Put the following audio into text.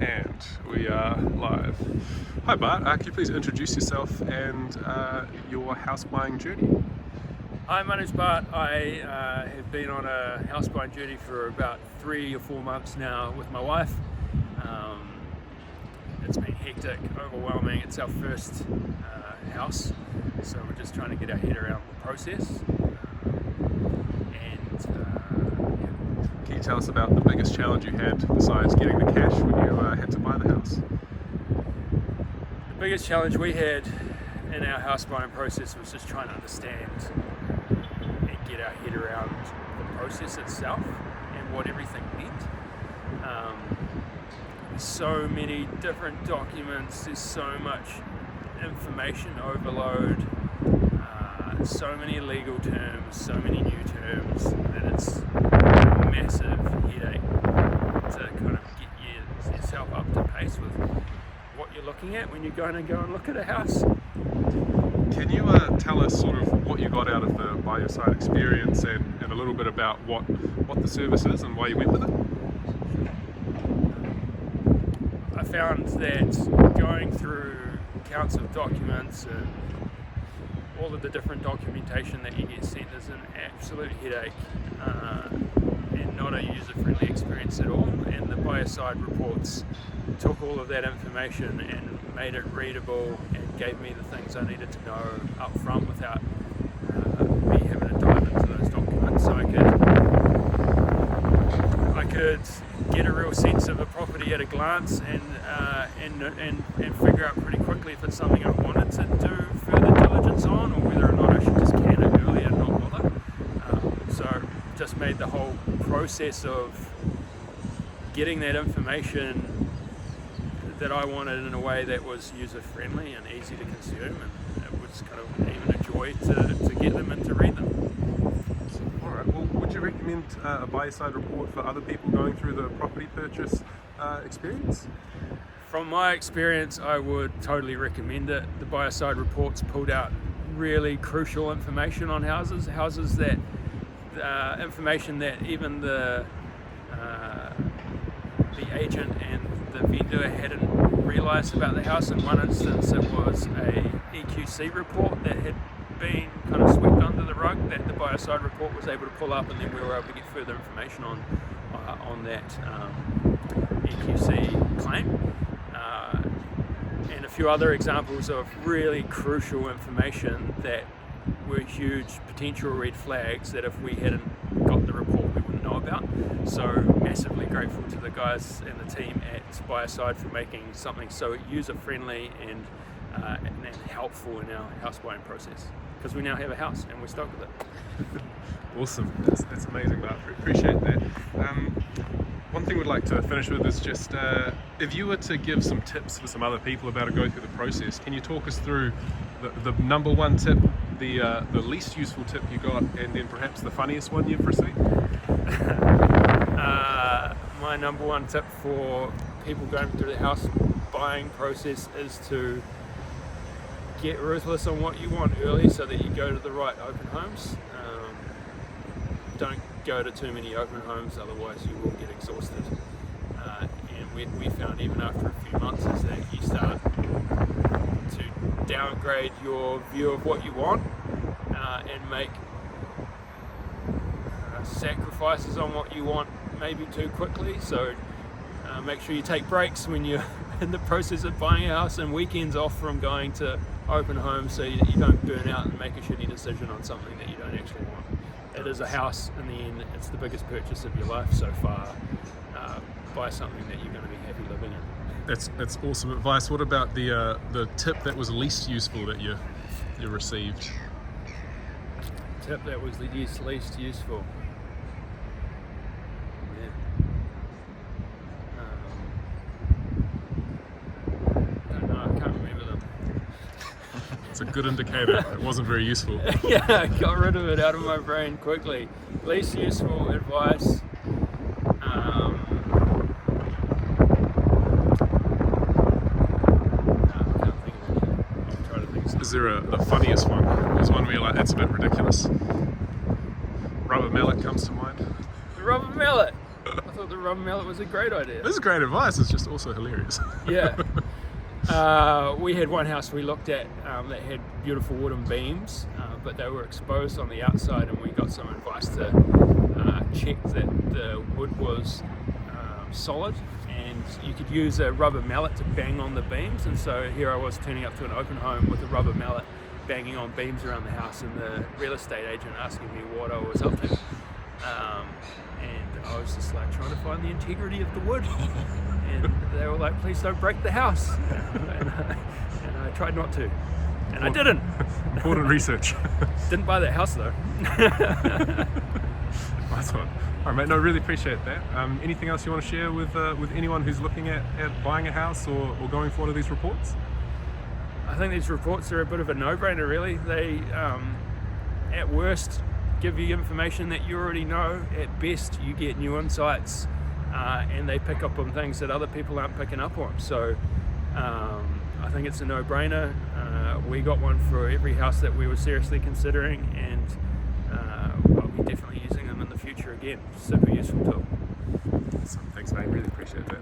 And we are live. Hi Bart, can you please introduce yourself and your house buying journey? Hi, my name's Bart. I have been on a house buying journey for about 3 or 4 months now with my wife. It's been hectic, overwhelming. It's our first house, so we're just trying to get our head around the process. Can you tell us about the biggest challenge you had besides getting the cash when you had to buy the house? The biggest challenge we had in our house buying process was just trying to understand and get our head around the process itself and what everything meant. There's so many different documents, there's so much information overload, so many legal terms, so many new terms, that it's a massive headache to kind of get yourself up to pace with what you're looking at when you're going to go and look at a house. Can you tell us sort of what you got out of the BuyUrSide experience and a little bit about what the service is and why you went with it? I found that going through counts of documents and all of the different documentation that you get sent is an absolute headache and not a user-friendly experience at all. And the BuyUrSide reports took all of that information and made it readable and gave me the things I needed to know up front without me having to dive into those documents. So I could get a real sense of a property at a glance and figure out pretty quickly if it's something I wanted to do further diligence on, or whether or not I should just can it early and not bother. So just made the whole process of getting that information that I wanted in a way that was user friendly and easy to consume, and it was kind of even a joy to get them and to read them. Alright, well, would you recommend a BuyUrSide report for other people going through the property purchase experience? From my experience, I would totally recommend it. The BuyUrSide reports pulled out really crucial information on houses that information that even the agent and the vendor hadn't realised about the house. In one instance, it was a EQC report that had been kind of swept under the rug that the BuyUrSide report was able to pull up, and then we were able to get further information on that EQC claim. And a few other examples of really crucial information that were huge potential red flags that if we hadn't got the report we wouldn't know about. So massively grateful to the guys and the team at BuyUrSide for making something so user friendly and helpful in our house buying process, because we now have a house and we're stoked with it. Awesome, that's amazing, Bart. Appreciate that. One thing we'd like to finish with is just if you were to give some tips for some other people about to go through the process, can you talk us through the number one tip, the least useful tip you got, and then perhaps the funniest one you've received? My number one tip for people going through the house buying process is to get ruthless on what you want early so that you go to the right open homes. Don't go to too many open homes, otherwise you will get exhausted. And we found even after a few months is that you start to downgrade your view of what you want and make sacrifices on what you want maybe too quickly. So make sure you take breaks when you're in the process of buying a house, and weekends off from going to open homes so you don't burn out and make a shitty decision on something that you don't actually want. It is a house in the end, it's the biggest purchase of your life so far. Buy something that you're going to be happy living in. That's awesome advice. What about the tip that was least useful that you received? Tip that was the least useful. It's a good indicator. It wasn't very useful. Yeah, I got rid of it out of my brain quickly. Least useful advice. Is there the funniest one? There's one where you're like, that's a bit ridiculous. Rubber mallet comes to mind. The rubber mallet! I thought the the rubber mallet was a great idea. This is great advice. It's just also hilarious. Yeah. We had one house we looked at that had beautiful wooden beams, but they were exposed on the outside, and we got some advice to check that the wood was solid, and you could use a rubber mallet to bang on the beams. And so here I was turning up to an open home with a rubber mallet banging on beams around the house, and the real estate agent asking me what I was up to. And I was just like trying to find the integrity of the wood. And they were like, please don't break the house. And I tried not to. And I didn't. Important research. Didn't buy that house though. Nice one. All right, mate. No, really appreciate that. Anything else you want to share with anyone who's looking at buying a house or going for one of these reports? I think these reports are a bit of a no-brainer, really. They, at worst, give you information that you already know. At best, you get new insights, and they pick up on things that other people aren't picking up on. So I think it's a no-brainer. We got one for every house that we were seriously considering, and I'll be definitely using them in the future again. Super useful tool. Awesome. Thanks, mate. Really appreciate that.